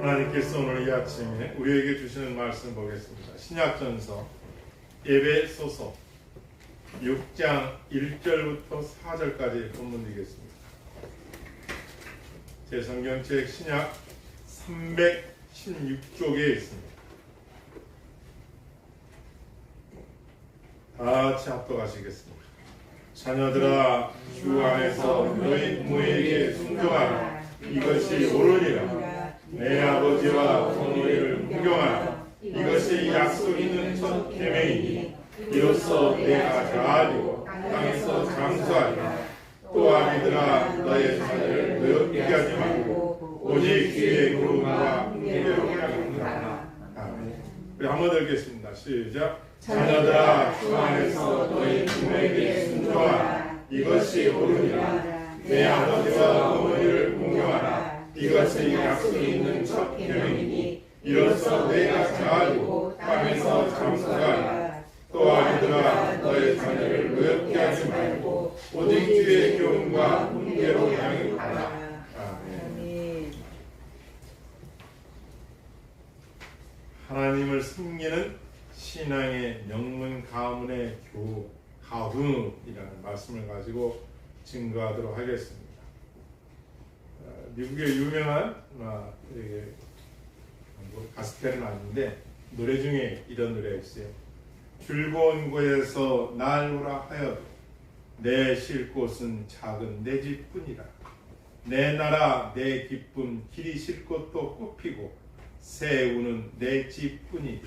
하나님께서 오늘 이 아침에 우리에게 주시는 말씀 보겠습니다. 신약전서 에베소서 6장 1절부터 4절까지 본문이겠습니다. 제 성경책 신약 316쪽에 있습니다. 다 같이 합독하시겠습니다. 자녀들아, 주 안에서 너희 부모에게 순종하라. 이것이 옳으니라. 내 아버지와 어머니를 공경하라. 이것이 약속 있는 첫 계명이니 이로써 내가 잘 알고 땅에서 장수하리라. 또 아비들아, 너의 자녀를 노엽게 하지 말고 오직 주의 구름과 은혜로 향하라. 아멘. 우리 한번 더 읽겠습니다. 시작. 자녀들아, 주 안에서 너희 부모에게 순종하라. 이것이 옳으니라. 내 아버지와 어머니를 공경하라. 이것이 약속 있는 첫 계명이니 이로써 내가 잘 알고 땅에서 장수하리라. 또 아비들아, 너의 자녀를 노엽게 하지 말고 오직 주의 교훈과 훈계로 향해 가라. 아멘. 하나님을 섬기는 신앙의 명문 가문의 가훈이라는 말씀을 가지고 증거하도록 하겠습니다. 미국의 유명한 가스펠은 아닌데 노래 중에 이런 노래가 있어요. 즐거운 곳에서 날 오라 하여도 내 쉴 곳은 작은 내 집뿐이라. 내 나라 내 기쁨 길이 쉴 곳도 꽃피고 새우는 내 집뿐이니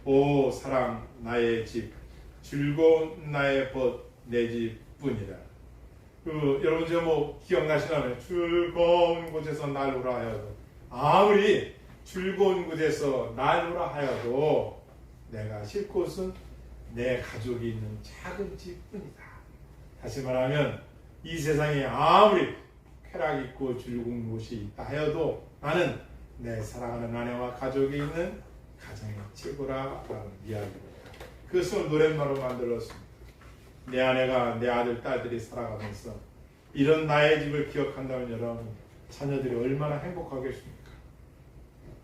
오 사랑 나의 집 즐거운 나의 벗 내 집뿐이라. 여러분 저 기억나시나요? 즐거운 곳에서 날 오라 하여도 아무리 즐거운 곳에서 나누라 하여도 내가 쉴 곳은 내 가족이 있는 작은 집뿐이다. 다시 말하면 이 세상에 아무리 쾌락 있고 즐거운 곳이 있다 하여도 나는 내 사랑하는 아내와 가족이 있는 가정의 최고라라는 이야기입니다. 그것을 노랫말로 만들었습니다. 내 아내가 내 아들, 딸들이 살아가면서 이런 나의 집을 기억한다면 여러분 자녀들이 얼마나 행복하겠습니까?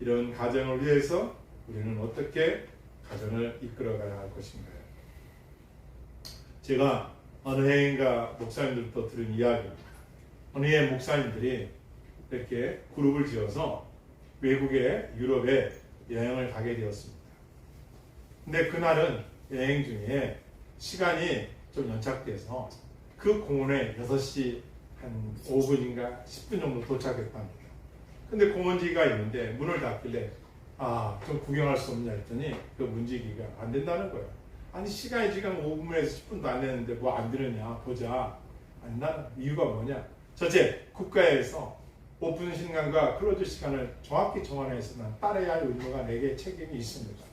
이런 가정을 위해서 우리는 어떻게 가정을 이끌어가야 할 것인가요? 제가 어느 해인가 목사님들부터 들은 이야기입니다. 어느 해 목사님들이 이렇게 그룹을 지어서 외국에 유럽에 여행을 가게 되었습니다. 근데 그날은 여행 중에 시간이 좀 연착돼서 그 공원에 6시 한 5분인가 10분 정도 도착했답니다. 근데 공원지기가 있는데 문을 닫길래 좀 구경할 수 없냐 했더니 그 문지기가 안 된다는 거예요. 아니 시간이 지금 5분에서 10분도 안 됐는데 뭐 안 되느냐 보자. 아니 나는 이유가 뭐냐. 첫째, 국가에서 오픈 시간과 클로즈 시간을 정확히 정한해서 난 따라야 할 의무가 내게 책임이 있습니다.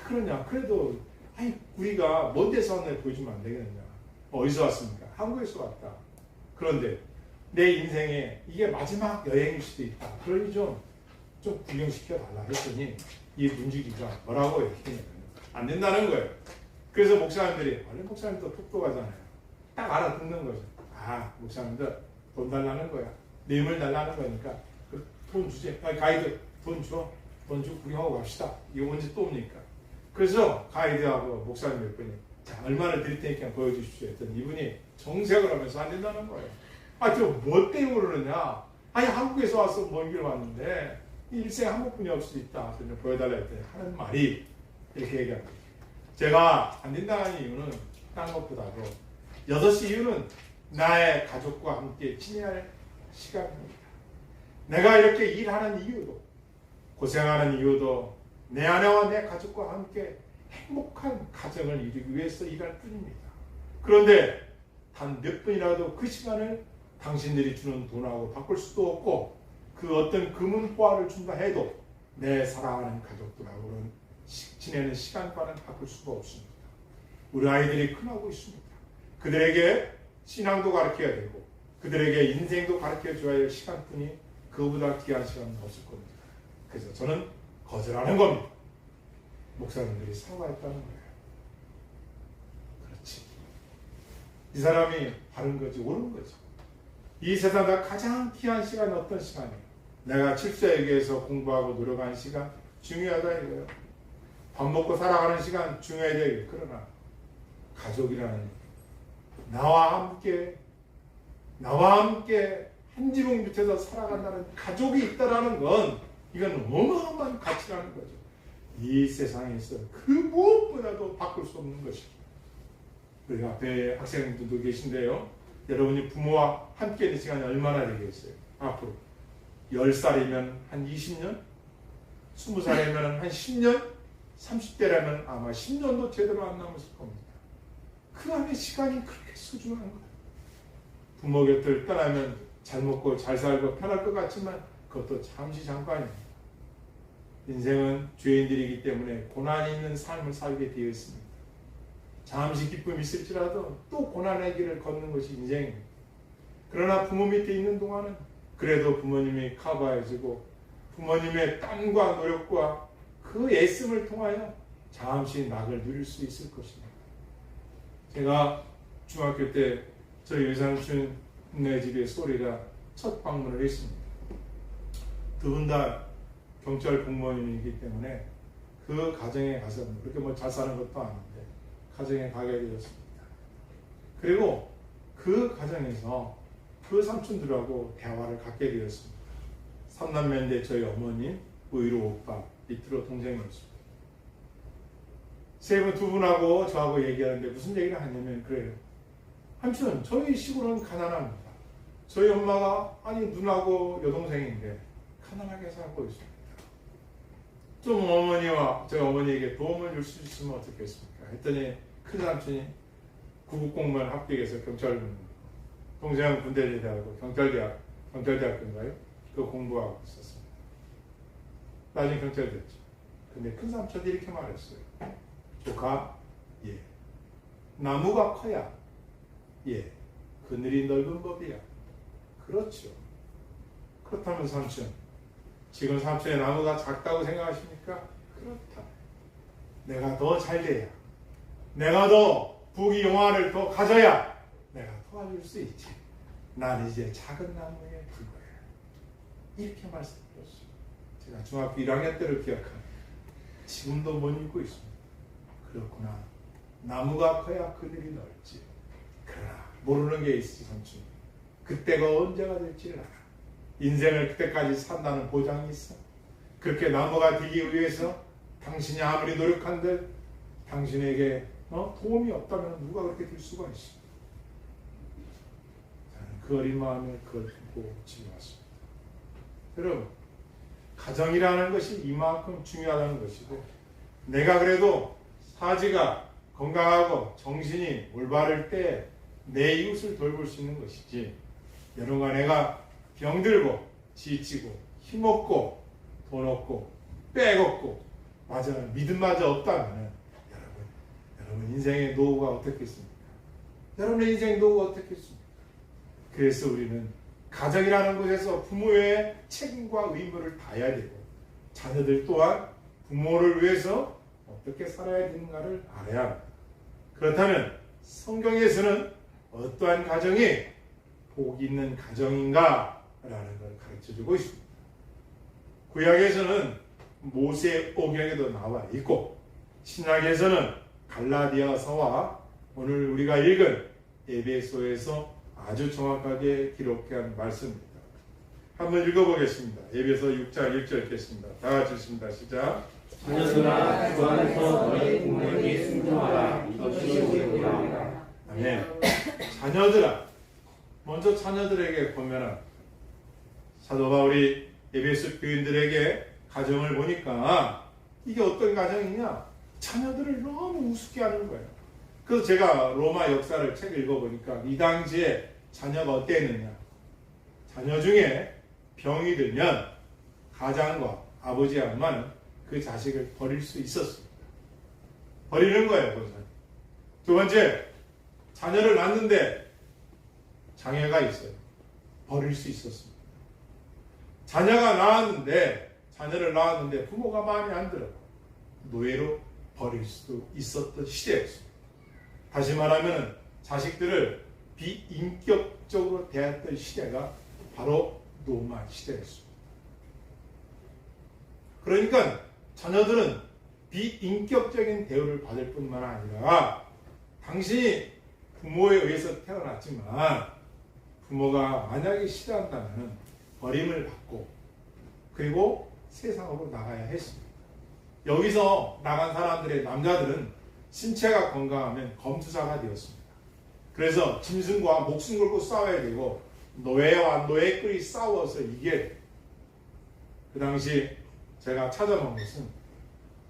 그러냐. 그래도 우리가 먼 데서 왔는데 보여주면 안 되겠느냐. 어디서 왔습니까? 한국에서 왔다. 그런데 내 인생에 이게 마지막 여행일 수도 있다. 그러니 좀 구경시켜 달라 했더니 이 문지기가 뭐라고 얘기했냐면 안 된다는 거예요. 그래서 목사님들이 원래 목사님도 똑똑하잖아요. 딱 알아듣는 거죠. 목사님들 돈 달라는 거야. 뇌물 달라는 거니까 돈 주지. 가이드 돈 줘. 돈 주고 구경하고 갑시다. 이거 언제 또 옵니까? 그래서 가이드하고 목사님 몇 분이 얼마나 드릴 테니까 보여주십시오 했더니 이분이 정색을 하면서 안 된다는 거예요. 저 뭐 때문에 그러느냐. 한국에서 와서 먼 길 왔는데 일생에 한 번뿐이 없을 수 있다. 그래서 보여달라 했더니 하는 말이 이렇게 얘기합니다. 제가 안 된다는 이유는 딴 것보다도 6시 이유는 나의 가족과 함께 지내야 시간입니다. 내가 이렇게 일하는 이유도 고생하는 이유도 내 아내와 내 가족과 함께 행복한 가정을 이루기 위해서 일할 뿐입니다. 그런데 단 몇 분이라도 그 시간을 당신들이 주는 돈하고 바꿀 수도 없고 그 어떤 금은보화를 준다 해도 내 사랑하는 가족들하고는 지내는 시간과는 바꿀 수가 없습니다. 우리 아이들이 크고 있습니다. 그들에게 신앙도 가르쳐야 되고 그들에게 인생도 가르쳐줘야 할 시간뿐이 그보다 귀한 시간은 없을 겁니다. 그래서 저는 거절하는 겁니다. 목사님들이 사과했다는 거예요. 그렇지. 이 사람이 바른 거지 옳은 거지. 이 세상에 가장 귀한 시간이 어떤 시간이에요? 내가 칠수에게서 공부하고 노력하는 시간 중요하다 이거예요. 밥 먹고 살아가는 시간 중요해야 되겠. 그러나 가족이라는 나와 함께 한 지붕 밑에서 살아간다는 가족이 있다라는 건 이건 어마어마한 가치라는 거죠. 이 세상에서 그 무엇보다도 바꿀 수 없는 것입니다. 우리 앞에 학생들도 계신데요. 여러분이 부모와 함께 있는 시간이 얼마나 되겠어요? 앞으로 10살이면 한 20년? 20살이면 한 10년? 30대라면 아마 10년도 제대로 안 남았을 겁니다. 그 안에 시간이 그렇게 소중한 거예요. 부모 곁을 떠나면 잘 먹고 잘 살고 편할 것 같지만 그것도 잠시 잠깐입니다. 인생은 죄인들이기 때문에 고난이 있는 삶을 살게 되어 있습니다. 잠시 기쁨이 있을지라도 또 고난의 길을 걷는 것이 인생입니다. 그러나 부모 밑에 있는 동안은 그래도 부모님이 커버해주고 부모님의 땀과 노력과 그 애씀을 통하여 잠시 낙을 누릴 수 있을 것입니다. 제가 중학교 때 저희 외삼촌네 집에 소리가 첫 방문을 했습니다. 두 분 다 경찰 공무원이기 때문에 그 가정에 가서 그렇게 잘 사는 것도 아닌데 가정에 가게 되었습니다. 그리고 그 가정에서 그 삼촌들하고 대화를 갖게 되었습니다. 삼남매인데 저희 어머님, 우이로 오빠, 밑으로 동생이었습니다. 세 분, 두 분하고 저하고 얘기하는데 무슨 얘기를 하냐면 그래요. 삼촌, 저희 시골은 가난합니다. 저희 엄마가 누나고 여동생인데 가난하게 살고 있습니다. 좀 어머니와 저희 어머니에게 도움을 줄 수 있으면 어떻겠습니까? 했더니 큰 삼촌이 구급공무원 합격해서 경찰군, 동생은 군대대하고 경찰대학교인가요? 그 공부하고 있었습니다. 나중에 경찰 됐죠. 근데 큰 삼촌이 이렇게 말했어요. 조카, 예, 나무가 커야 예, 그늘이 넓은 법이야. 그렇죠. 그렇다면 삼촌, 지금 삼촌의 나무가 작다고 생각하십니까? 그렇다. 내가 더 잘 돼야, 내가 더 부귀영화를 더 가져야 내가 도와줄 수 있지. 난 이제 작은 나무에 불과해. 이렇게 말씀드렸어요. 제가 중학교 1학년 때를 기억하는, 지금도 못 잊고 있습니다. 그렇구나. 나무가 커야 그늘이 넓지. 그러나 모르는 게 있지 삼촌. 그때가 언제가 될지를 알아. 인생을 그때까지 산다는 보장이 있어. 그렇게 나무가 되기 위해서 당신이 아무리 노력한들 당신에게 도움이 없다면 누가 그렇게 될 수가 있어. 저는 그 어린 마음에 그걸 듣고 집에 왔습니다. 여러분, 가정이라는 것이 이만큼 중요하다는 것이고, 내가 그래도 사지가 건강하고 정신이 올바를 때 내 이웃을 돌볼 수 있는 것이지, 여러분과 내가 병들고 지치고 힘없고 돈 없고 빼없고 맞아 믿음마저 없다면 여러분 인생의 노후가 어떻겠습니까? 여러분의 인생의 노후가 어떻겠습니까? 그래서 우리는 가정이라는 곳에서 부모의 책임과 의무를 다해야 되고, 자녀들 또한 부모를 위해서 어떻게 살아야 되는가를 알아야 합니다. 그렇다면 성경에서는 어떠한 가정이 복 있는 가정인가? 라는 걸 가르쳐주고 있습니다. 구약에서는 모세오경에도 나와 있고, 신약에서는 갈라디아서와 오늘 우리가 읽은 에베소에서 아주 정확하게 기록한 말씀입니다. 한번 읽어보겠습니다. 에베소 6장 1절 읽겠습니다. 다 같이 읽습니다. 시작. 자녀들아, 주 안에서 너희 부모에게 순종하라. 이것이 옳으니라. 아멘. 자녀들아, 먼저 자녀들에게 보면은 사도 바울이 에베소 교인들에게 가정을 보니까 이게 어떤 가정이냐? 자녀들을 너무 우습게 하는 거예요. 그래서 제가 로마 역사를 책 읽어보니까 이 당시에 자녀가 어땠느냐? 자녀 중에 병이 들면 가장과 아버지 아마는 그 자식을 버릴 수 있었습니다. 버리는 거예요, 그것은. 두 번째, 자녀를 낳는데 장애가 있어요. 버릴 수 있었습니다. 자녀를 낳았는데 부모가 마음에 안 들어 노예로 버릴 수도 있었던 시대였습니다. 다시 말하면 자식들을 비인격적으로 대했던 시대가 바로 로마 시대였습니다. 그러니까 자녀들은 비인격적인 대우를 받을 뿐만 아니라, 당신이 부모에 의해서 태어났지만 부모가 만약에 싫어한다면 버림을 받고 그리고 세상으로 나가야 했습니다. 여기서 나간 사람들의 남자들은 신체가 건강하면 검투사가 되었습니다. 그래서 짐승과 목숨 걸고 싸워야 되고 노예와 노예끼리 싸워서 이겨야 돼요. 그 당시 제가 찾아본 것은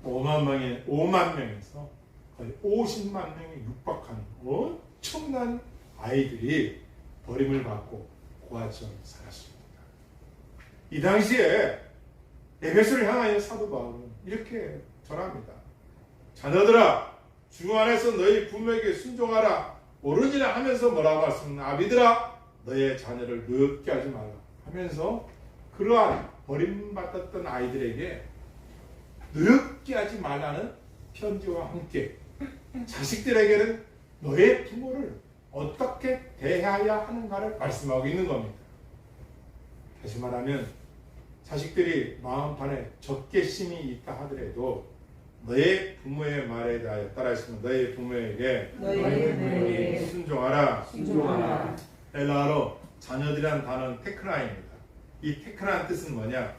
5만 명에서 거의 50만 명이 육박하는 엄청난 아이들이 버림을 받고 고아처럼 살았습니다. 이 당시에 에베소를 향하여 사도 바울은 이렇게 전합니다. 자녀들아, 주 안에서 너희 부모에게 순종하라. 옳으니라 하면서 뭐라고 말씀하냐? 아비들아, 너의 자녀를 늙게 하지 말라 하면서 그러한 버림받았던 아이들에게 늙게 하지 말라는 편지와 함께 자식들에게는 너의 부모를 어떻게 대해야 하는가를 말씀하고 있는 겁니다. 다시 말하면 자식들이 마음판에 적개심이 있다 하더라도 너의 부모의 말에 대하여 따라했으면 너의 부모에게 순종하라. 헬라어로 자녀들이라는 단어는 테크라입니다. 이 테크라는 뜻은 뭐냐?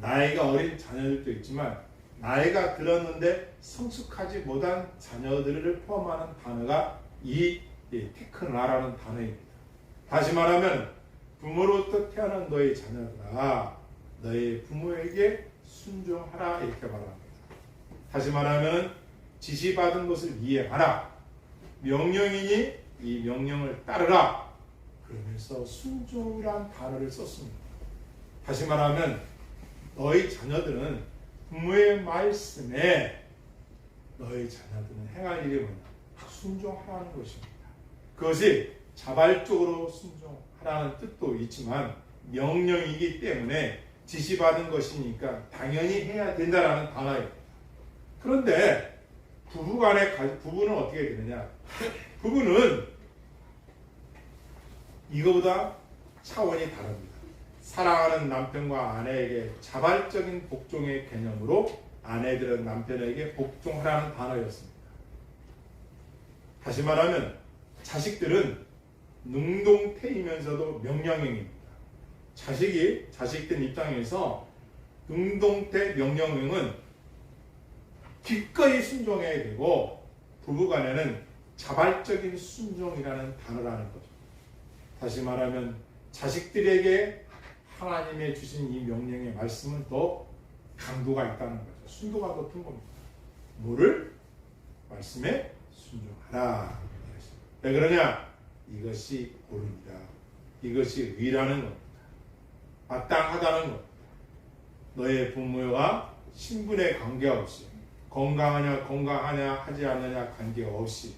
나이가 어린 자녀들도 있지만 나이가 들었는데 성숙하지 못한 자녀들을 포함하는 단어가 이 테크라라는 단어입니다. 다시 말하면 부모로부터 태어난 너의 자녀들아, 너의 부모에게 순종하라 이렇게 말합니다. 다시 말하면 지시받은 것을 이해하라. 명령이니 이 명령을 따르라. 그러면서 순종이란 단어를 썼습니다. 다시 말하면 너희 자녀들은 부모의 말씀에 너희 자녀들은 행할 일이 뭐냐? 순종하라는 것입니다. 그것이 자발적으로 순종하라는 뜻도 있지만 명령이기 때문에 지시받은 것이니까 당연히 해야 된다라는 단어입니다. 그런데 부부는 어떻게 되느냐? 부부는 이거보다 차원이 다릅니다. 사랑하는 남편과 아내에게 자발적인 복종의 개념으로 아내들은 남편에게 복종하라는 단어였습니다. 다시 말하면 자식들은 능동태이면서도 명령형입니다. 자식들 입장에서 능동태 명령형은 기꺼이 순종해야 되고 부부간에는 자발적인 순종이라는 단어라는 거죠. 다시 말하면 자식들에게 하나님의 주신 이 명령의 말씀은 더 강도가 있다는 거죠. 순도가 높은 겁니다. 뭐를? 말씀에 순종하라. 왜 그러냐? 이것이 옳으니라. 이것이 의라는 겁니다. 마땅하다는 겁니다. 너의 부모와 신분에 관계없이 건강하냐 하지 않느냐 관계없이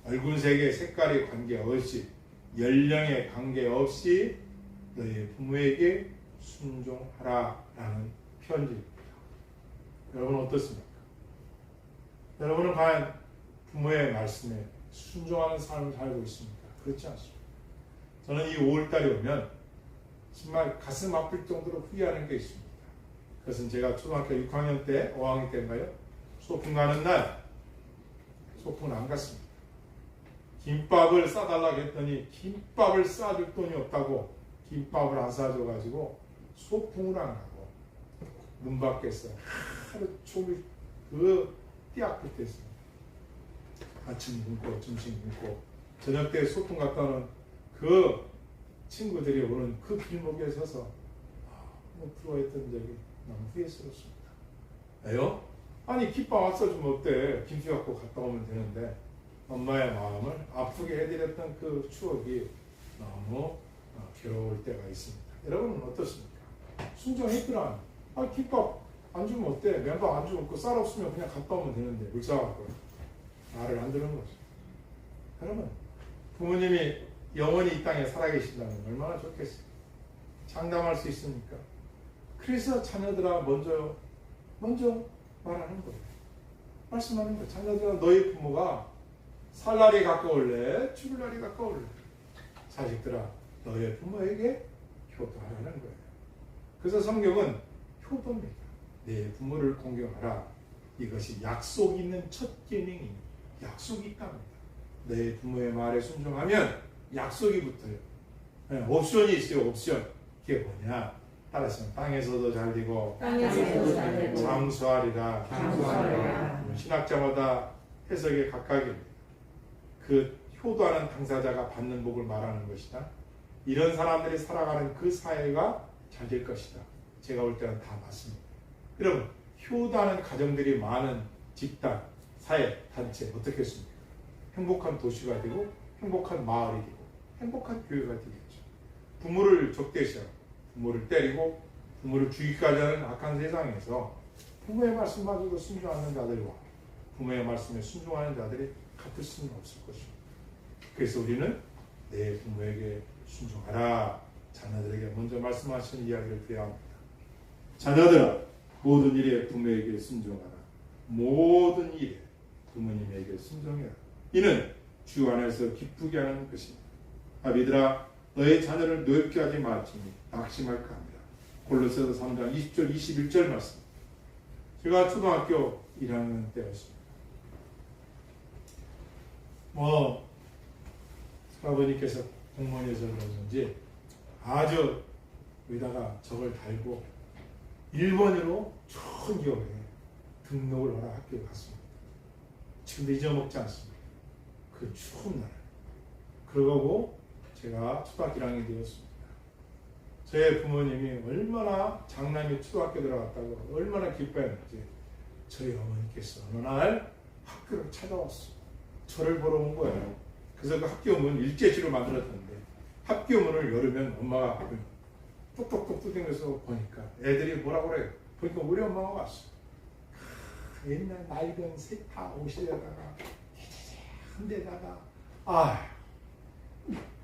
얼굴색에 색깔에 관계없이 연령에 관계없이 너의 부모에게 순종하라라는 편지입니다. 여러분 어떻습니까? 여러분은 과연 부모의 말씀에 순종하는 삶을 살고 있습니까? 그렇지 않습니다. 저는 이 5월달이 오면 정말 가슴 아플 정도로 후회하는 게 있습니다. 그것은 제가 초등학교 6학년 때, 5학년 때인가요? 소풍 가는 날 소풍을 안 갔습니다. 김밥을 싸달라고 했더니 김밥을 싸줄 돈이 없다고 김밥을 안 싸줘가지고 소풍을 안 가고 문 밖에서 하루 종일 띠아플 때 있어요. 아침 굶고 점심 굶고 저녁 때 소풍 갔다 오는 그 친구들이 오는 그 길목에 서서 부러워했던 적이 너무 후회스럽습니다. 왜요? 아니 김밥 안 싸주면 어때? 김치 갖고 갔다 오면 되는데 엄마의 마음을 아프게 해드렸던 그 추억이 너무 괴로울 때가 있습니다. 여러분은 어떻습니까? 순종했더라. 아 김밥 안 주면 어때? 면밥 안 주면 그 쌀 없으면 그냥 갔다 오면 되는데 물 싸갖고 말을 안 들은 거죠. 여러분 부모님이 영원히 이 땅에 살아계신다면 얼마나 좋겠어요. 장담할 수 있습니까? 그래서 자녀들아 먼저 말하는 거예요. 말씀하는 거예요. 자녀들아 너희 부모가 살 날이 가까울래 죽을 날이 가까울래 자식들아 너의 부모에게 효도하라는 거예요. 그래서 성경은 효도입니다. 내 부모를 공경하라. 이것이 약속 있는 첫 계명입니다. 약속이 있답니다. 내 부모의 말에 순종하면 약속이 붙어요. 옵션이 있어요. 옵션. 그게 뭐냐? 따라서 땅에서도 잘 되고 장수하리라. 신학자마다 해석의 각각입니다. 그 효도하는 당사자가 받는 복을 말하는 것이다. 이런 사람들이 살아가는 그 사회가 잘 될 것이다. 제가 볼 때는 다 맞습니다. 여러분 효도하는 가정들이 많은 집단, 사회, 단체 어떻게 했습니까? 행복한 도시가 되고 행복한 마을이 되고 행복한 교회가 되겠죠. 부모를 적대시하고 부모를 때리고 부모를 죽이기까지 하는 악한 세상에서 부모의 말씀마저도 순종 않는 자들과 부모의 말씀에 순종하는 자들이 같을 수는 없을 것입니다. 그래서 우리는 내 부모에게 순종하라. 자녀들에게 먼저 말씀하시는 이야기를 드려야 합니다. 자녀들아 모든 일에 부모에게 순종하라. 모든 일에 부모님에게 순종해라. 이는 주 안에서 기쁘게 하는 것입니다. 아비들아 너의 자녀를 노엽게 하지 말지니 낙심할까 합니다. 골로새서 3장 20절 21절 말씀. 제가 초등학교 1학년 때였습니다. 아버님께서 공무원이어서 그러는지 아주 여기다가 적을 달고 1번으로 좋은 기억에 등록을 하러 학교에 갔습니다. 지금도 잊어먹지 않습니다. 그 추운 날. 그러고 제가 초등학교 1학년이 되었습니다. 저의 부모님이 얼마나 장남이 초등학교 들어갔다고 얼마나 기뻐했는지 저희 어머니께서 어느 날 학교를 찾아왔어요. 저를 보러 온 거예요. 그래서 그 학교 문 일제시로 만들었는데 학교 문을 열으면 엄마가 똑똑똑 두드려서 보니까 애들이 뭐라고 그래요. 보니까 우리 엄마가 왔어요. 옛날 낡은 세타 옷에다가 한 데다가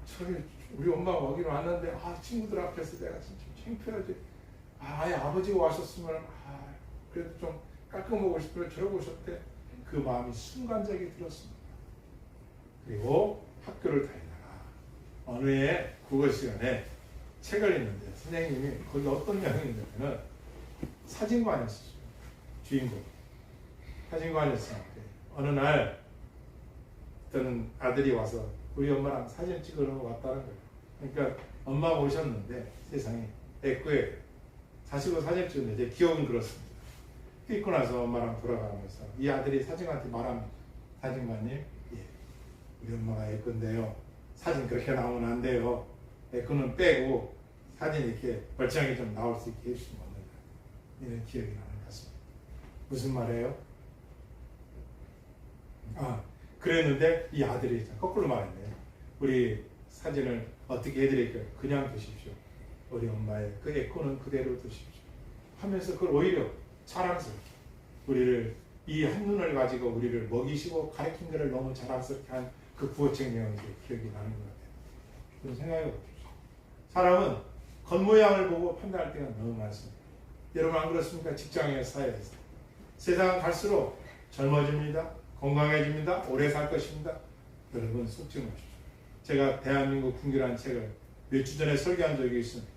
저기 우리 엄마가 오기로 왔는데 친구들 앞에서 내가 진짜 창피하지. 아예 아버지가 와셨으면 그래도 좀 깎아먹고 싶어요. 저러고 오셨대. 그 마음이 순간적이 들었습니다. 그리고 학교를 다니다가 어느 해 국어 시간에 책을 읽는데 선생님이 거기 어떤 내용이 있냐면 사진관이었어요. 주인공 사진관이었는데 어느 날 어떤 아들이 와서 우리 엄마랑 사진 찍으러 왔다는 거예요. 그러니까 엄마가 오셨는데 세상에 애꾸에 자식으로 사진 찍었는데 제 기억은 그렇습니다. 찍고 나서 엄마랑 돌아가면서 이 아들이 사진관한테 말합니다. 사진관님, 우리 엄마가 애꾼데요. 사진 그렇게 나오면 안 돼요. 애꾸는 빼고 사진 이렇게 멀쩡하게 좀 나올 수 있게 해주시면 안 된다. 이런 기억이 나는 것 같습니다. 무슨 말이에요? 그랬는데 이 아들이 거꾸로 말했네요. 우리 사진을 어떻게 해드릴까요? 그냥 두십시오. 우리 엄마의 그 애꾸는 그대로 두십시오. 하면서 그걸 오히려 자랑스럽게 우리를 이 한눈을 가지고 우리를 먹이시고 가르친 것을 너무 자랑스럽게 한 그 구어책 내용이 기억이 나는 것 같아요. 그런 생각이 없죠. 사람은 겉모양을 보고 판단할 때가 너무 많습니다. 여러분 안 그렇습니까? 직장에 사회에서 세상은 갈수록 젊어집니다. 건강해집니다. 오래 살 것입니다. 여러분 속지 마십시오. 제가 대한민국 궁기라는 책을 몇 주 전에 설교한 적이 있습니다.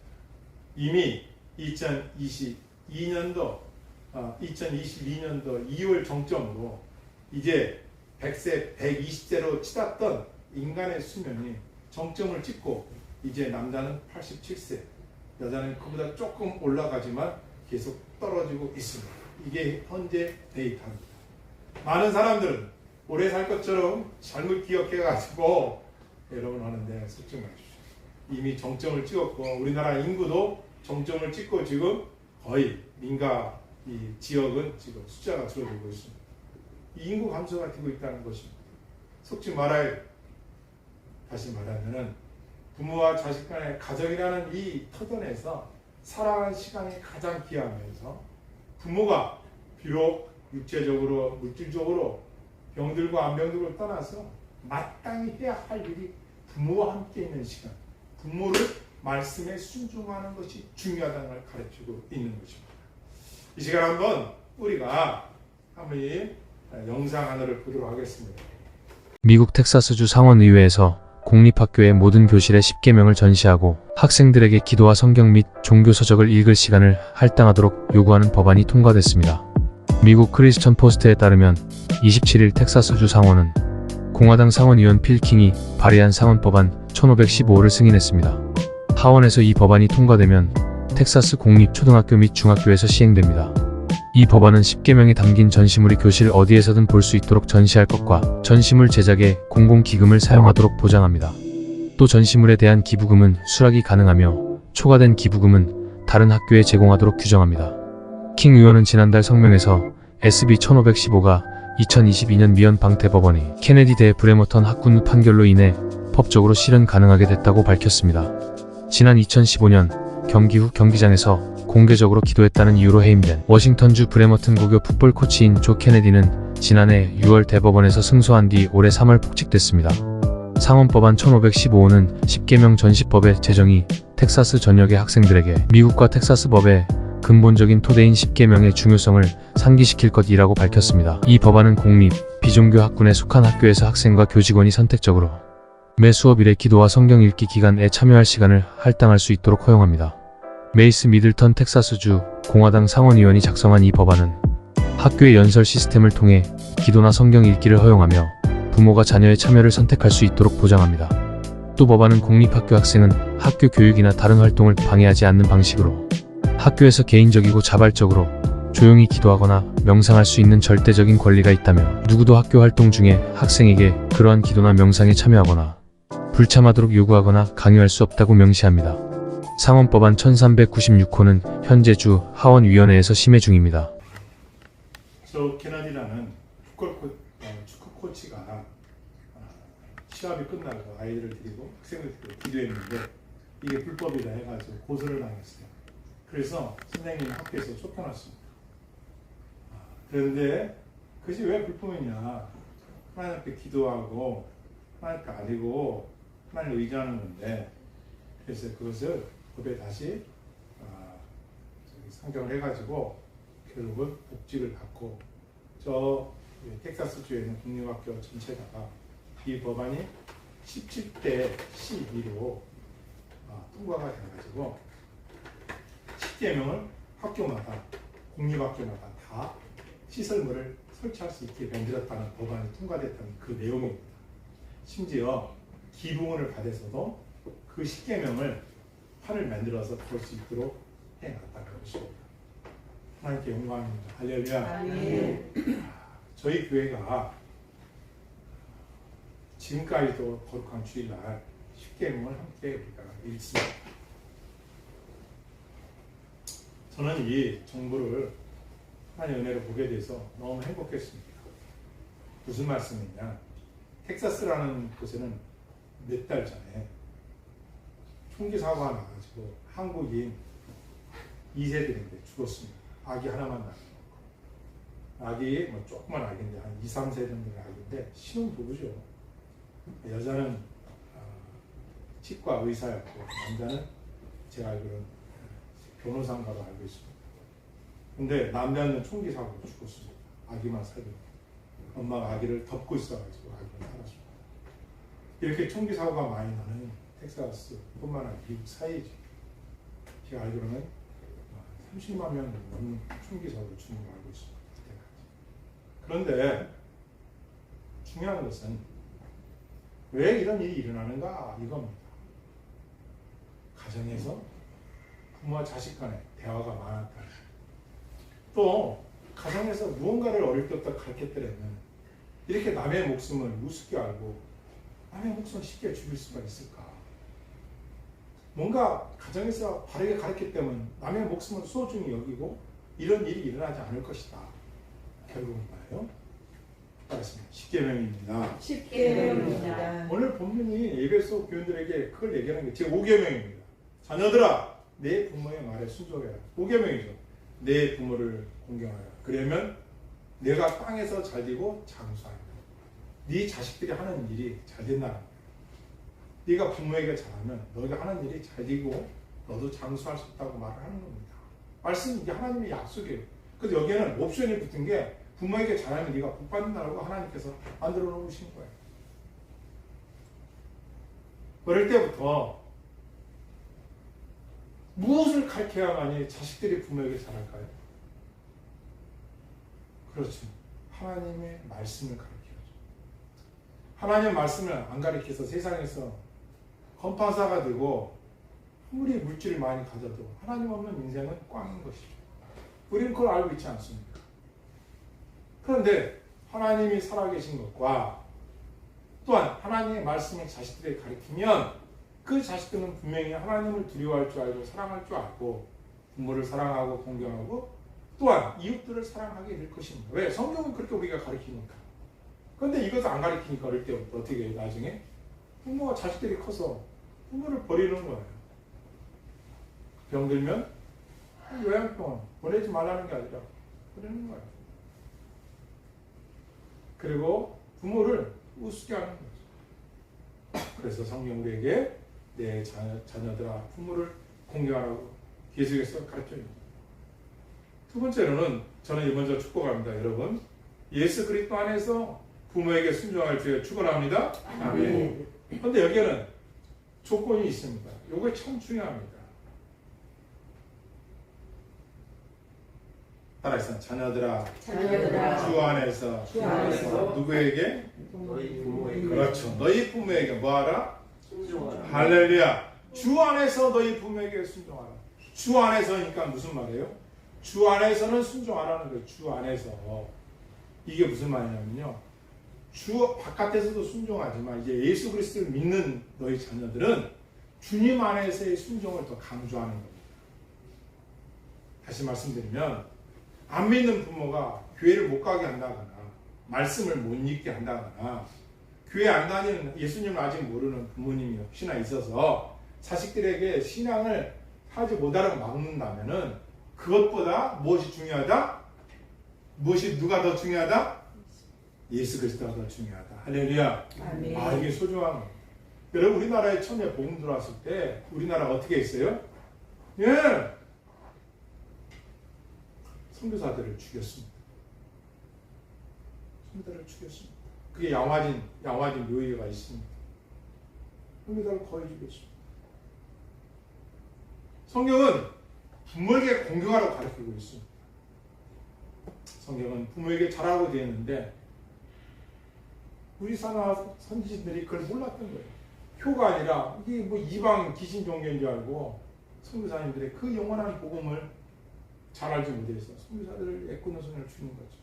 이미 2022년도 2월 정점으로 이제 100세, 120세로 치닫던 인간의 수명이 정점을 찍고 이제 남자는 87세, 여자는 그보다 조금 올라가지만 계속 떨어지고 있습니다. 이게 현재 데이터입니다. 많은 사람들은 오래 살 것처럼 잘못 기억해가지고 여러분 하는데 속지 마십시오. 이미 정점을 찍었고 우리나라 인구도 정점을 찍고 지금 거의 민가 이 지역은 지금 숫자가 줄어들고 있습니다. 이 인구 감소가 되고 있다는 것입니다. 속지 말아야 다시 말하면은 부모와 자식 간의 가정이라는 이 터전에서 살아가는 시간이 가장 귀하면서 부모가 비록 육체적으로 물질적으로 병들고 안 병들고 떠나서 마땅히 해야 할 일이 부모와 함께 있는 시간, 부모를 말씀에 순종하는 것이 중요하다는 걸 가르치고 있는 것입니다. 이 시간 한번 우리가 한번 영상 하나를 보도록 하겠습니다. 미국 텍사스주 상원의회에서 공립학교의 모든 교실에 10계명을 전시하고 학생들에게 기도와 성경 및 종교서적을 읽을 시간을 할당하도록 요구하는 법안이 통과됐습니다. 미국 크리스천 포스트에 따르면 27일 텍사스주 상원은 공화당 상원의원 필 킹이 발의한 상원법안 1515호를 승인했습니다. 하원에서 이 법안이 통과되면 텍사스 공립 초등학교 및 중학교에서 시행됩니다. 이 법안은 10계명이 담긴 전시물이 교실 어디에서든 볼 수 있도록 전시할 것과 전시물 제작에 공공기금을 사용하도록 보장합니다. 또 전시물에 대한 기부금은 수락이 가능하며 초과된 기부금은 다른 학교에 제공하도록 규정합니다. 킹 의원은 지난달 성명에서 SB 1515가 2022년 미연 방태법원이 케네디 대 브레머턴 학군 판결로 인해 법적으로 실현 가능하게 됐다고 밝혔습니다. 지난 2015년 경기 후 경기장에서 공개적으로 기도했다는 이유로 해임된 워싱턴주 브레머튼 고교 풋볼 코치인 조 케네디는 지난해 6월 대법원에서 승소한 뒤 올해 3월 폭직됐습니다. 상원법안 1515호는 10계명 전시법의 제정이 텍사스 전역의 학생들에게 미국과 텍사스 법의 근본적인 토대인 10계명의 중요성을 상기시킬 것이라고 밝혔습니다. 이 법안은 공립, 비종교 학군에 속한 학교에서 학생과 교직원이 선택적으로 매 수업 일에 기도와 성경 읽기 기간에 참여할 시간을 할당할 수 있도록 허용합니다. 메이스 미들턴 텍사스주 공화당 상원의원이 작성한 이 법안은 학교의 연설 시스템을 통해 기도나 성경 읽기를 허용하며 부모가 자녀의 참여를 선택할 수 있도록 보장합니다. 또 법안은 공립학교 학생은 학교 교육이나 다른 활동을 방해하지 않는 방식으로 학교에서 개인적이고 자발적으로 조용히 기도하거나 명상할 수 있는 절대적인 권리가 있다며 누구도 학교 활동 중에 학생에게 그러한 기도나 명상에 참여하거나 불참하도록 요구하거나 강요할 수 없다고 명시합니다. 상원법안 1396호는 현재 주 하원위원회에서 심의 중입니다. 저 케네디라는 축구 코치가 시합이 끝나고 아이들을 데리고 학생들 데리고 기도했는데 이게 불법이다 해가지고 고소를 당했어요. 그래서 선생님 학교에서 쫓겨났습니다. 그런데 그것이 왜 불법이냐? 하나님 앞에 기도하고 하나님 앞에 아뢰고 하나님을 의지하는 건데, 그래서 그것을 법에 다시 상정을 해가지고 결국은 복직을 받고, 저 텍사스주에 있는 국립학교 전체가 이 법안이 17대 12로 통과가 돼가지고 10개명을 학교마다, 국립학교마다 다 시설물을 설치할 수 있게 만들었다는 법안이 통과됐다는 그 내용입니다. 심지어 기부문을 받아서도 그 10개명을 판을 만들어서 볼 수 있도록 해놨다는 것입니다. 하나님께 영광입니다. 할렐루야. 아멘. 저희 교회가 지금까지도 거룩한 주일날 10계명을 함께 우리가 읽습니다. 저는 이 정보를 하나님의 은혜로 보게 돼서 너무 행복했습니다. 무슨 말씀이냐? 텍사스라는 곳에는 몇 달 전에 총기 사고가 나가지고 한국인 2세들인데 죽었습니다. 아기 하나만 낳았고, 아기 뭐 조그만 아기인데 한 2, 3세 정도의 아기인데 신혼부부죠. 여자는 치과 의사였고 남자는 제가 알기로는 변호사인 걸로 알고 있습니다. 근데 남자는 총기 사고로 죽었습니다. 아기만 살고, 엄마가 아기를 덮고 있어가지고 아기가 살았습니다. 이렇게 총기 사고가 많이 나는 텍사스뿐만 아니라 미국 사이지. 제가 알기로는 30만 명 넘는 총기 사고로 죽는 걸 알고 있습니다. 그런데 중요한 것은 왜 이런 일이 일어나는가 이겁니다. 가정에서 부모와 자식 간의 대화가 많았다. 또 가정에서 무언가를 어릴 때부터 가르쳤더라면 이렇게 남의 목숨을 우습게 알고 남의 목숨을 쉽게 죽일 수가 있을까? 뭔가 가정에서 바르게 가르쳤기 때문에 남의 목숨을 소중히 여기고 이런 일이 일어나지 않을 것이다. 결국은 뭐예요? 따랐습니다. 10계명입니다. 10계명입니다. 오늘 본문이 에베소 교인들에게 그걸 얘기하는 게 제 5계명입니다. 자녀들아, 내 부모의 말에 순종해라. 5계명이죠. 내 부모를 공경하라. 그러면 내가 땅에서 잘 되고 장수하리라. 네 자식들이 하는 일이 잘 된다는 거야. 네가 부모에게 잘하면 너가 하는 일이 잘 되고 너도 장수할 수 있다고 말을 하는 겁니다. 말씀이 이게 하나님의 약속이에요. 근데 여기에는 옵션이 붙은 게 부모에게 잘하면 네가 복 받는다고 하나님께서 만들어 놓으신 거예요. 어릴 때부터 무엇을 가르쳐야만이 자식들이 부모에게 잘할까요? 그렇죠. 하나님의 말씀을 가르쳐야죠. 하나님의 말씀을 안 가르쳐서 세상에서 건파사가 되고 아무리 물질을 많이 가져도 하나님 없는 인생은 꽝인 것이죠. 우리는 그걸 알고 있지 않습니까? 그런데 하나님이 살아계신 것과 또한 하나님의 말씀을 자식들에게 가르치면 그 자식들은 분명히 하나님을 두려워할 줄 알고 사랑할 줄 알고 부모를 사랑하고 공경하고 또한 이웃들을 사랑하게 될 것입니다. 왜? 성경은 그렇게 우리가 가르치니까. 그런데 이것을 안 가르치니까 어릴 때부터 어떻게 해요? 나중에 부모가 자식들이 커서 부모를 버리는 거예요. 병들면 요양병원 보내지 말라는 게 아니라 보내는 거예요. 그리고 부모를 우습게 하는 거죠. 그래서 성경 우리에게 내 자녀들아 부모를 공경하라고 계속해서 가르쳐줍니다. 두 번째로는 저는 먼저 축복합니다. 여러분, 예수 그리스도 안에서 부모에게 순종할 주에 축원합니다. 아멘. 그런데 여기에는 조건이 있습니다. 이거 참 중요합니다. 따라서 자녀들아 주 안에서 주 안에서 누구에게? 너희 부모에게 그렇죠. 너희 부모에게 뭐하라? 순종하라. 할렐루야. 주 안에서 너희 부모에게 순종하라. 주 안에서니까 무슨 말이에요? 주 안에서는 순종하라는 거예요. 주 안에서. 이게 무슨 말이냐면요. 주 바깥에서도 순종하지만 이제 예수 그리스도를 믿는 너희 자녀들은 주님 안에서의 순종을 더 강조하는 겁니다. 다시 말씀드리면 안 믿는 부모가 교회를 못 가게 한다거나 말씀을 못 읽게 한다거나 교회 안 다니는 예수님을 아직 모르는 부모님이 혹시나 있어서 자식들에게 신앙을 하지 못하라고 막는다면은 그것보다 무엇이 중요하다? 무엇이 누가 더 중요하다? 예수 그리스도가 더 중요하다. 할렐루야. 아멘. 아, 이게 소중한 거. 여러분, 우리나라에 처음에 복음 들어왔을 때 우리나라 어떻게 했어요? 예, 선교사들을 죽였습니다. 선교사들을 죽였습니다. 그게 양화진 묘의가 있습니다. 선교사를 거의 죽였습니다. 성경은 부모에게 공경하라고 가르치고 있습니다. 성경은 부모에게 잘하라고 되어 있는데 우리 사나 선지자들이 그걸 몰랐던 거예요. 효가 아니라 이게 뭐 이방 귀신 종교인 줄 알고 선교사님들의 그 영원한 복음을 잘 알지 못해서 선교사들을 애꾸는 손을 주는 거죠.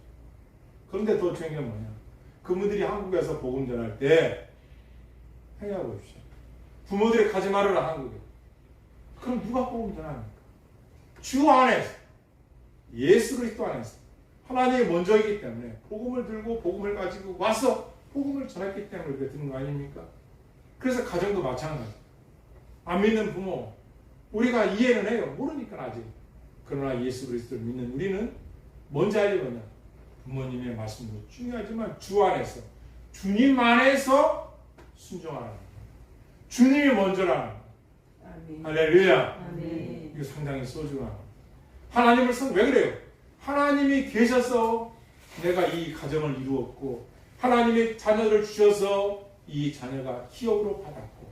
그런데 더 중요한 게 뭐냐? 그분들이 한국에서 복음 전할 때 생각해 보십시오. 부모들이 가지 말아라 한국에. 그럼 누가 복음 전합니까? 주 안에서, 예수 그리스도 안에서 하나님이 먼저이기 때문에 복음을 들고 복음을 가지고 와서 복음을 전했기 때문에 그렇게 되는 거 아닙니까? 그래서 가정도 마찬가지. 안 믿는 부모, 우리가 이해는 해요. 모르니까 아직. 그러나 예수 그리스도를 믿는 우리는 뭔지 알려거냐? 부모님의 말씀도 중요하지만 주 안에서, 주님 안에서 순종하라는 거예요. 주님이 먼저라는 거예요. 아멘. 할렐루야. 아멘. 이거 상당히 소중한 거예요. 하나님을 왜 그래요? 하나님이 계셔서 내가 이 가정을 이루었고 하나님이 자녀를 주셔서 이 자녀가 기업으로 받았고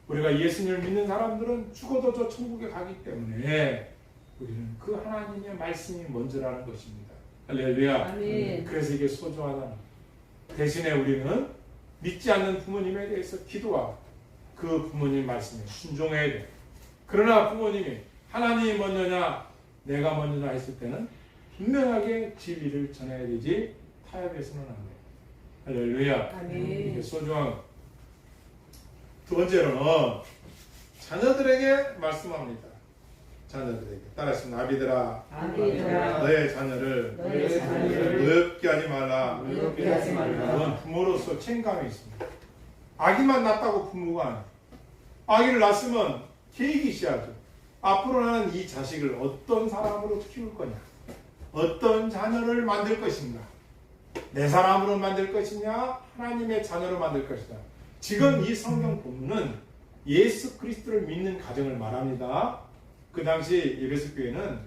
우리가 예수님을 믿는 사람들은 죽어도 저 천국에 가기 때문에 우리는 그 하나님의 말씀이 먼저라는 것입니다. 할렐루야. 아멘. 그래서 이게 소중하다는 거예요. 대신에 우리는 믿지 않는 부모님에 대해서 기도하고 그 부모님 말씀에 순종해야 돼요. 그러나 부모님이 하나님이 먼저냐 내가 먼저냐 했을 때는 분명하게 진리를 전해야 되지 타협해서는 안 돼요. 할렐루야. 아멘. 이게 소중한 거. 두 번째로는 자녀들에게 말씀합니다. 자녀들에게 따라서 아비들아 아비들아 너의 자녀를 너의 자녀를 노엽게 하지 말라. 노엽게 하지 말라. 그건 부모로서 책임감이 있습니다. 아기만 낳았다고 부모가 아니에요. 아기를 낳았으면 계획이 있어야죠. 앞으로 나는 이 자식을 어떤 사람으로 키울 거냐, 어떤 자녀를 만들 것인가, 내 사람으로 만들 것이냐, 하나님의 자녀로 만들 것이냐. 지금 이 성경 본문은 예수 그리스도를 믿는 가정을 말합니다. 그 당시 예배석 교회는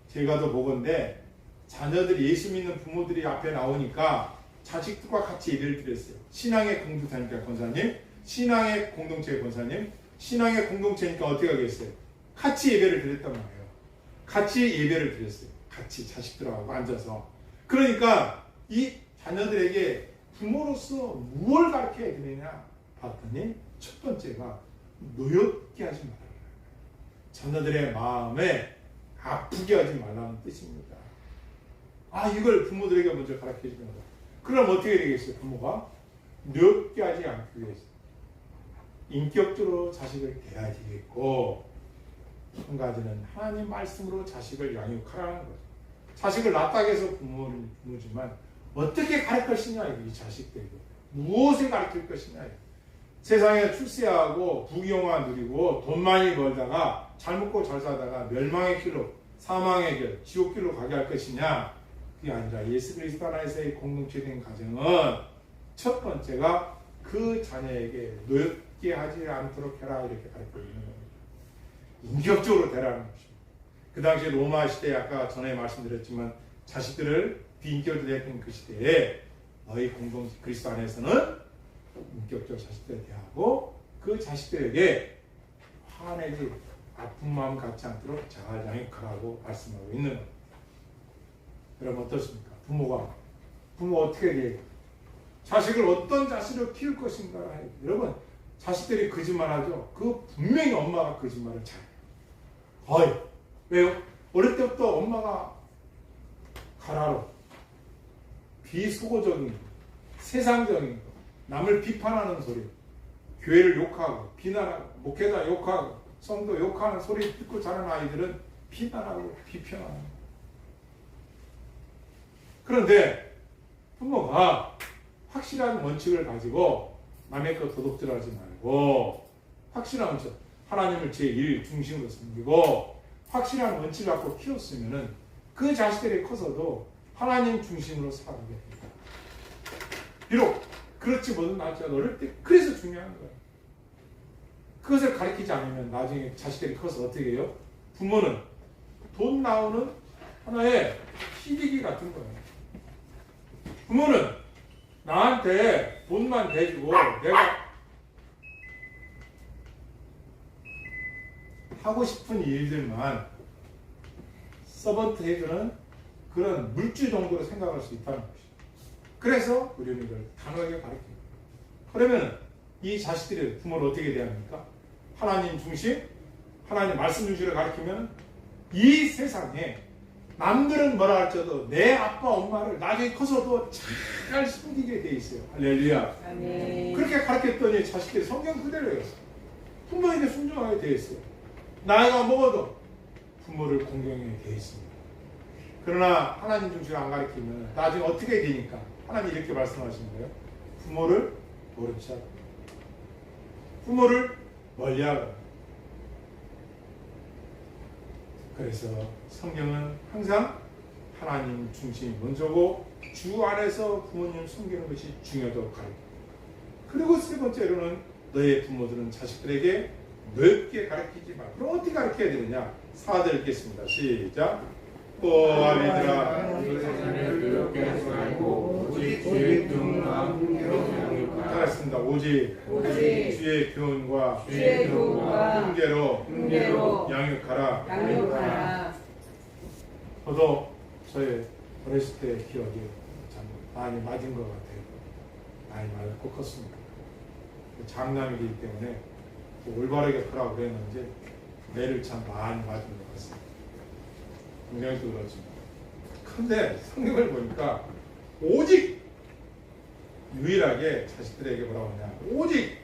제가 더 보건데 자녀들이 예수 믿는 부모들이 앞에 나오니까 자식들과 같이 예배를 드렸어요. 신앙의 공동체니까 권사님, 신앙의 공동체 권사님, 신앙의 공동체니까 어떻게 하겠어요? 같이 예배를 드렸단 말이에요. 같이 예배를 드렸어요. 같이 자식들하고 앉아서. 그러니까 이 자녀들에게 부모로서 무엇을 가르쳐야 되느냐 봤더니 첫 번째가 노엽게 하지 말아라. 자녀들의 마음에 아프게 하지 말라는 뜻입니다. 아, 이걸 부모들에게 먼저 가르쳐 주는 거다. 그럼 어떻게 되겠어요? 부모가 노엽게 하지 않기 위해서 인격적으로 자식을 대해야 되겠고, 한 가지는 하나님 말씀으로 자식을 양육하라는 거죠. 자식을 낳았다고 해서 부모는 부모지만 어떻게 가르칠 것이냐, 이 자식들에게 무엇을 가르칠 것이냐. 세상에 출세하고 부귀영화 누리고 돈 많이 벌다가 잘 먹고 잘 살다가 멸망의 길로, 사망의 길, 지옥 길로 가게 할 것이냐. 그게 아니라 예수 그리스도 안에서의 공동체된 가정은 첫 번째가 그 자녀에게 노엽게 하지 않도록 해라, 이렇게 가르쳐 주는 겁니다. 인격적으로 대라는 것입니다. 그 당시 로마 시대에 아까 전에 말씀드렸지만 자식들을 비인격으로 대했던 그 시대에 너희 공동체 그리스도 안에서는 인격적으로 자식들을 대하고 그 자식들에게 화내지 아픈 마음 갖지 않도록 잘 양육하라고 말씀하고 있는 겁니다. 여러분 어떻습니까? 부모 어떻게 해야 돼요? 자식을 어떤 자식으로 키울 것인가. 여러분 자식들이 거짓말하죠. 그 분명히 엄마가 거짓말을 잘해요. 거의. 왜요? 어릴 때부터 엄마가 가라로 비속어적인 거, 세상적인 거, 남을 비판하는 소리, 교회를 욕하고 비난하고 목회자 욕하고 성도 욕하는 소리 듣고 자란 아이들은 비난하고 비평하는. 그런데 부모가 확실한 원칙을 가지고 남의 것 도둑질하지 말고 확실한 원칙, 하나님을 제1 중심으로 섬기고 확실한 원칙을 갖고 키웠으면은 그 자식들이 커서도 하나님 중심으로 살아가게 됩니다. 비록 그렇지 못은 않지만 어릴 때 그래서 중요한 거예요. 그것을 가르치지 않으면 나중에 자식들이 커서 어떻게 해요? 부모는 돈 나오는 하나의 시리기 같은 거예요. 부모는 나한테 돈만 대주고 내가 하고 싶은 일들만 서번트 해주는 그런 물질 정도로 생각할 수 있다는 것이죠. 그래서 우리는 이걸 단호하게 가르칩니다. 그러면 이 자식들이 부모를 어떻게 대합니까? 하나님 중심, 하나님 말씀 중심으로 가르치면 이 세상에 남들은 뭐라 할지라도 내 아빠 엄마를 나중에 커서도 잘 숨기게 돼 있어요. 할렐루야. 아멘. 그렇게 가르쳤더니 자식들이 성경 그대로 외웠어요. 부모에게 순종하게 돼 있어요. 나이가 먹어도 부모를 공경하게 돼 있습니다. 그러나 하나님 중심으로 안 가르치면 나중에 어떻게 되니까 하나님 이렇게 말씀하시는 거예요. 부모를 모른 척, 부모를 멀리하라. 그래서 성경은 항상 하나님 중심이 먼저고 주 안에서 부모님 섬기는 것이 중요하다고 가르쳐요. 그리고 세 번째로는 너의 부모들은 자식들에게 넓게 가르치지 마. 그럼 어떻게 가르쳐야 되느냐? 4절 읽겠습니다. 시작. 아비들아 그렇게 하지 말고 오직 주의 교훈과 훈계로 잘했습니다. 오직 주의 교훈과 주의 교훈과 훈계로 양육하라. 양육하라. 저도 저의 어렸을 때 기억이 참 많이 맞은 것 같아요. 많이 맞고 컸습니다. 장남이기 때문에 올바르게 크라고 그랬는지 매를 참 많이 맞은 것 같습니다. 분명히도 그렇지만. 그런데 성경을 보니까 오직 유일하게 자식들에게 뭐라고 하냐, 오직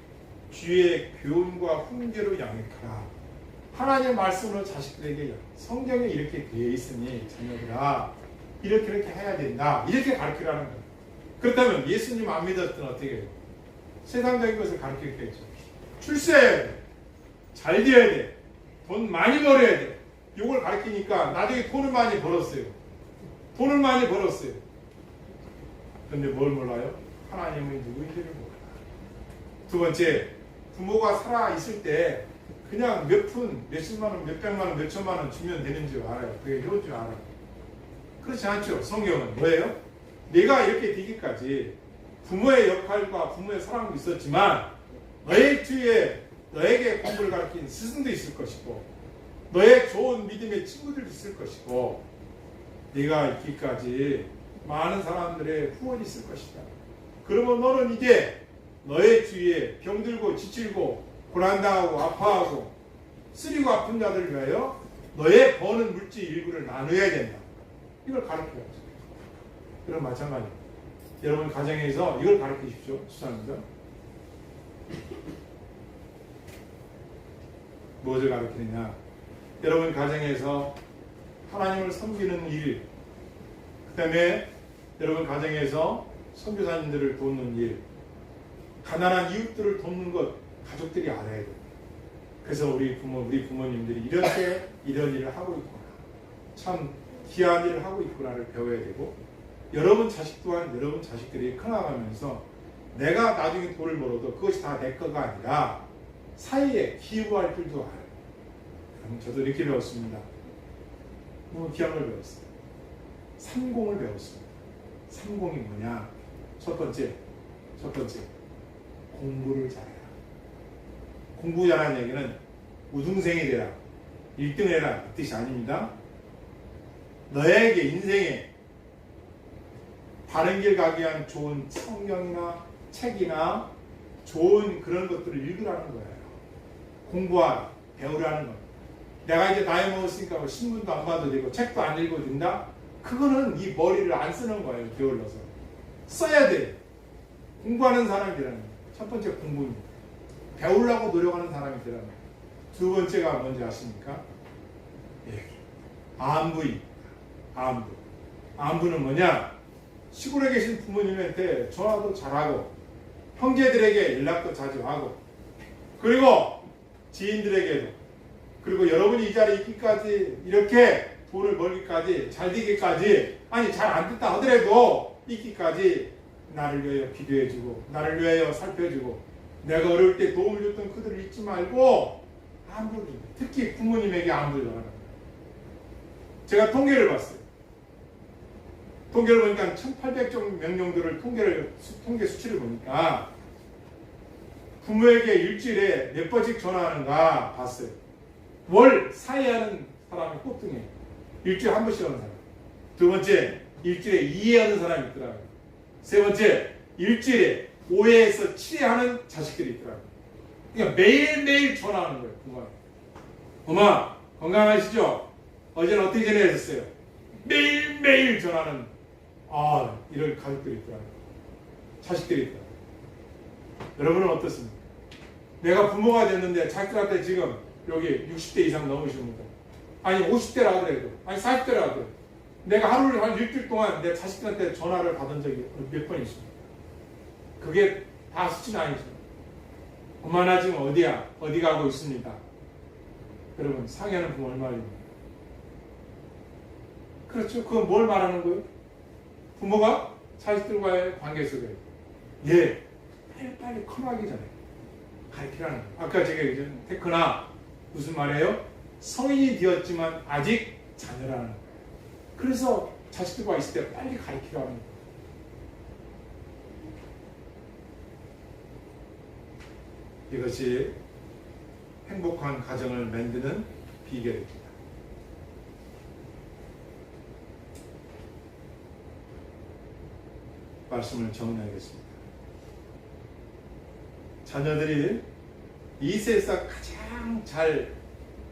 주의 교훈과 훈계로 양육하라. 하나님의 말씀으로 자식들에게 성경에 이렇게 되어 있으니 자녀들아 이렇게 해야 된다, 이렇게 가르치라는 거예요. 그렇다면 예수님 안 믿었던 어떻게 해요? 세상적인 것을 가르치겠죠. 출세해야 돼, 잘 돼야 돼, 돈 많이 벌어야 돼. 이걸 가르치니까 나중에 돈을 많이 벌었어요. 그런데 뭘 몰라요? 하나님은 누구인지를 몰라요. 두 번째, 부모가 살아 있을 때 그냥 몇 푼, 몇십만 원, 몇백만 원, 몇천만 원 주면 되는 줄 알아요. 그게 좋은 줄 알아요. 그렇지 않죠. 성경은 뭐예요? 내가 이렇게 되기까지 부모의 역할과 부모의 사랑도 있었지만 너의 주위에 너에게 공부를 가르친 스승도 있을 것이고 너의 좋은 믿음의 친구들도 있을 것이고 네가 있기까지 많은 사람들의 후원이 있을 것이다. 그러면 너는 이제 너의 주위에 병들고 지치고 고난당하고 아파하고 쓰리고 아픈 자들을 위하여 너의 버는 물질 일부를 나눠야 된다. 이걸 가르쳐야죠. 그럼 마찬가지입니다. 여러분 가정에서 이걸 가르치십시오. 수상입니다. 무엇을 가르치느냐? 여러분 가정에서 하나님을 섬기는 일, 그 다음에 여러분 가정에서 선교사님들을 돕는 일, 가난한 이웃들을 돕는 것 가족들이 알아야 돼요. 그래서 우리 부모님들이 이렇게 이런 일을 하고 있구나, 참 귀한 일을 하고 있구나를 배워야 되고, 여러분 자식 또한 여러분 자식들이 커나가면서 내가 나중에 돈을 벌어도 그것이 다 내 거가 아니라 사이에 기부할 줄도 알아요. 저도 이렇게 배웠습니다. 너무 귀한 걸 배웠어요. 3공을 배웠습니다. 3공이 뭐냐? 첫 번째, 공부를 잘해라. 공부 잘하는 얘기는 우등생이 되라, 1등 해라, 이 뜻이 아닙니다. 너에게 인생에 바른 길 가기 위한 좋은 성경이나 책이나 좋은 그런 것들을 읽으라는 거예요. 공부하라, 배우라는 거예요. 내가 이제 나이 먹었으니까 뭐 신문도 안 봐도 되고 책도 안 읽어도 된다? 그거는 이 머리를 안 쓰는 거예요. 게을러서. 써야 돼. 공부하는 사람이 되라는 거예요. 첫 번째 공부입니다. 배우려고 노력하는 사람이 되라는 거예요. 두 번째가 뭔지 아십니까? 예. 안부는 뭐냐? 시골에 계신 부모님한테 전화도 잘하고 형제들에게 연락도 자주 하고 그리고 지인들에게도, 그리고 여러분이 이 자리에 있기까지 이렇게 돈을 벌기까지, 잘 되기까지, 아니 잘 안 됐다 하더라도 있기까지 나를 위하여 기도해주고 나를 위하여 살펴주고 내가 어려울 때 도움을 줬던 그들을 잊지 말고 안부를 준다. 특히 부모님에게 안부를 전하는 거예요. 제가 통계를 봤어요. 통계를 보니까 1800명 정도를 통계 수치를 보니까 부모에게 일주일에 몇 번씩 전화하는가 봤어요. 월 사회하는 사람이 꼴등해. 일주일에 한 번씩 하는 사람. 두 번째, 일주일에 2회 하는 사람이 있더라고요. 세 번째, 일주일에 5회에서 7회 하는 자식들이 있더라고요. 그러니까 매일매일 전화하는 거예요. 부모가. 엄마 건강하시죠? 어제는 어떻게 지내셨어요? 매일매일 전화하는 이런 가족들이 있더라고요. 자식들이 있더라고요. 여러분은 어떻습니까? 내가 부모가 됐는데 자식들한테 지금 여기 60대 이상 넘으십니다. 아니 50대라 하더라도 아니 40대라 하더라도 내가 하루를 한 일주일 동안 내 자식들한테 전화를 받은 적이 몇 번 있습니다. 그게 다 수치는 아니죠. 엄마 나 지금 어디야? 어디 가고 있습니다. 여러분 상해하는 부모 얼마입니까? 그렇죠. 그건 뭘 말하는 거예요? 부모가 자식들과의 관계 속에 빨리 커나기 전에 가르치라는 거예요. 아까 제가 얘기했죠. 테크나 무슨 말이에요? 성인이 되었지만 아직 자녀라는 거예요. 그래서 자식들과 있을 때 빨리 가르치라는 거예요. 이것이 행복한 가정을 만드는 비결입니다. 말씀을 정리하겠습니다. 자녀들이 이 세상 가장 잘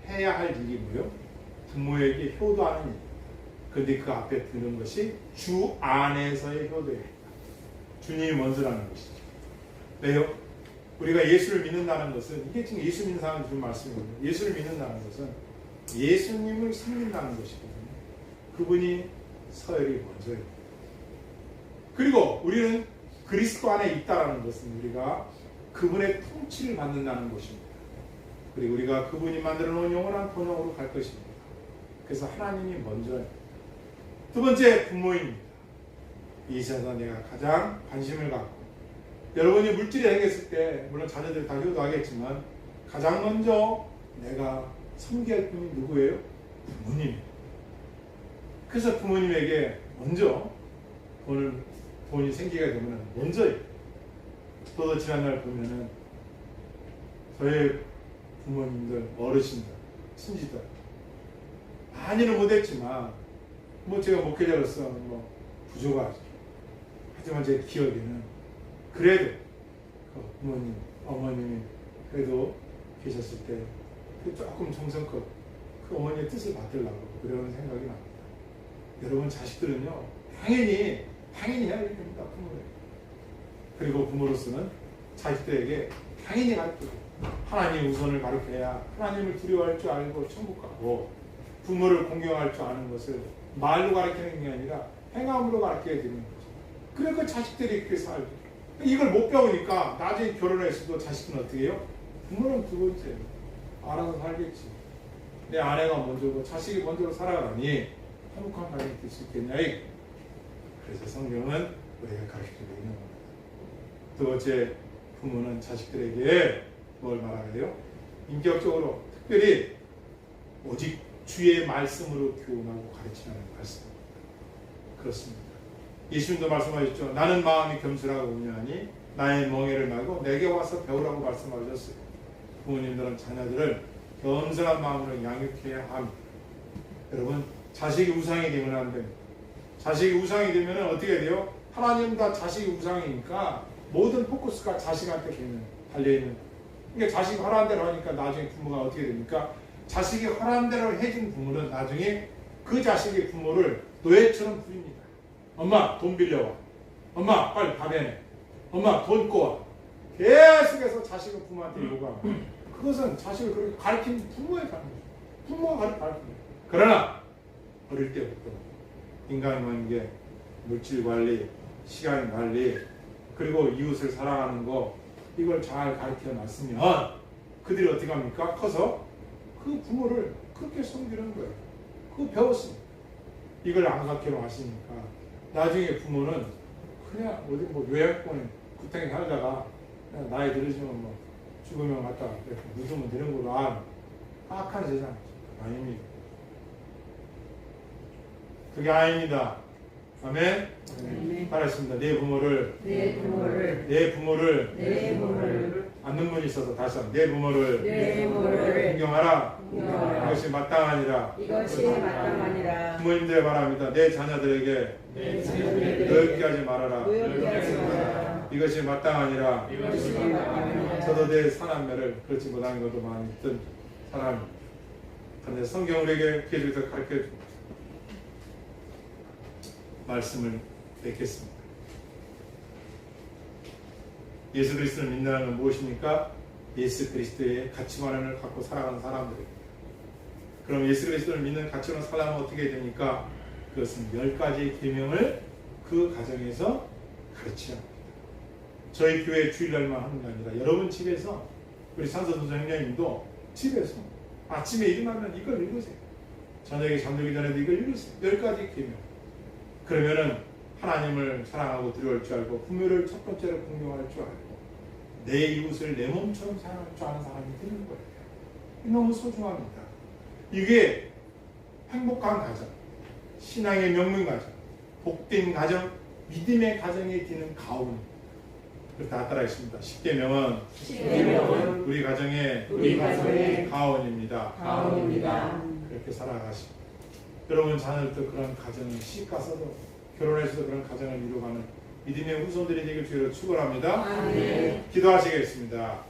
해야 할 일이 뭐예요? 부모에게 효도하는 일. 그런데 그 앞에 드는 것이 주 안에서의 효도입니다. 주님이 먼저라는 것이죠. 왜요? 우리가 예수를 믿는다는 것은 이게 지금 예수 믿는 사람이 주는 말씀이거든요. 예수를 믿는다는 것은 예수님을 섬긴다는 것이거든요. 그분이 서열이 먼저예요. 그리고 우리는 그리스도 안에 있다는 것은 우리가 그분의 통치를 받는다는 것입니다. 그리고 우리가 그분이 만들어 놓은 영원한 번영으로 갈 것입니다. 그래서 하나님이 먼저예요. 두 번째 부모입니다. 이 세상에서 내가 가장 관심을 갖고 여러분이 물질이 생겼을 때 물론 자녀들이 다 효도하겠지만 가장 먼저 내가 섬겨야 할 분이 누구예요? 부모님. 그래서 부모님에게 먼저 돈이 생기게 되면 먼저예요. 또 지난날 보면은 저희 부모님들, 어르신들, 친지들 많이는 못했지만 제가 목회자로서 부족하죠. 하지만 제 기억에는 그래도 부모님, 어머님이 그래도 계셨을 때 조금 정성껏 그 어머니의 뜻을 받으려고 그런 생각이 납니다. 여러분 자식들은요 당연히 해야 됩니다. 부모를. 그리고 부모로서는 자식들에게 당연히 가르치고 하나님 우선을 가르쳐야 하나님을 두려워할 줄 알고 천국 가고 부모를 공경할 줄 아는 것을 말로 가르치는 게 아니라 행함으로 가르쳐야 되는 거죠. 그래서 그 자식들이 그렇게 살죠. 이걸 못 배우니까 나중에 결혼했어도 자식은 어떻게 해요? 부모는 두 번째예요. 알아서 살겠지. 내 아내가 먼저고 자식이 먼저로 살아가니 행복한 가정이 될 수 있겠냐. 그래서 성경은 우리가 가르쳐주고 있는 겁니다. 두 번째, 부모는 자식들에게 뭘 말하게 돼요? 인격적으로 특별히 오직 주의 말씀으로 교훈하고 가르치는 말씀입니다. 그렇습니다. 예수님도 말씀하셨죠. 나는 마음이 겸손하고 온유하니 나의 멍에를 말고 내게 와서 배우라고 말씀하셨어요. 부모님들은 자녀들을 겸손한 마음으로 양육해야 합니다. 여러분 자식이 우상이 되면 안 됩니다. 자식이 우상이 되면 어떻게 돼요? 하나님 다 자식이 우상이니까 모든 포커스가 자식한테 달려있는. 그러니까 자식이 허락한 대로 하니까 나중에 부모가 어떻게 됩니까? 자식이 허락한 대로 해준 부모는 나중에 그 자식의 부모를 노예처럼 부립니다. 엄마 돈 빌려와. 엄마 빨리 밥 해내. 엄마 돈 꼬아. 계속해서 자식은 부모한테 요구하고 그것은 자식을 그렇게 가르치는 부모의 잘못이에요. 부모가 가르치는 거예요. 그러나 어릴 때부터 인간관계, 물질관리, 시간관리 그리고 이웃을 사랑하는 거 이걸 잘 가르쳐 놨으면 그들이 어떻게 합니까? 커서 그 부모를 그렇게 섬기는 거예요. 그거 배웠습니다. 이걸 안각해로 하시니까 나중에 부모는 그냥 어디 뭐 요양권에 구탱이 살다가 그냥 나이 들으시면 뭐 죽으면 갖다 이렇게 묻으면 되는 걸로 안 악한 세상 아닙니다. 그게 아닙니다. 아멘. 아멘. 잘하십니다. 내 부모를 내 부모를 내 부모를 내 부모를 앉는 분이 있어서 다시 한번 내 부모를 내 부모를 존경하라. 존경하라. 이것이 마땅하니라. 이것이 마땅하니라. 부모님들 바랍니다. 내 자녀들에게 내 자녀들에게 노엽게 하지 말아라. 노엽게 하지 말아라. 이것이 마땅하니라. 이것이 마땅하니라. 저도 내 사남매를 그렇지 못한 것도 많이 있던 사람입니다. 그런데 성경 우리에게 계속해서 가르쳐 줍니다. 말씀을 맺겠습니다. 예수 그리스도를 믿는다는 건 무엇입니까? 예수 그리스도의 가치관을 갖고 살아가는 사람들입니다. 그럼 예수 그리스도를 믿는 가치관을 살아가면 어떻게 됩니까? 그것은 10가지 계명을 그 가정에서 가르쳐야 합니다. 저희 교회 주일날만 하는 게 아니라 여러분 집에서 우리 산서동서 형님도 집에서 아침에 일어나면 이걸 읽으세요. 저녁에 잠들기 전에도 이걸 읽으세요. 10가지 계명. 그러면은 하나님을 사랑하고 두려워할 줄 알고 부모를 첫 번째로 공경할 줄 알고 내 이웃을 내 몸처럼 사랑할 줄 아는 사람이 되는 거예요. 너무 소중합니다. 이게 행복한 가정, 신앙의 명문 가정, 복된 가정, 믿음의 가정에 드는 가온. 다 따라했습니다. 10계명은 십계명은 우리 가정의 우리 가정의 가온입니다. 가온입니다. 그렇게 살아가시고 여러분 자녀들도 그런 가정을 시가서도 결혼해서도 그런 가정을 이루어가는 믿음의 후손들이 되길 주로 축원합니다. 아멘. 기도하시겠습니다.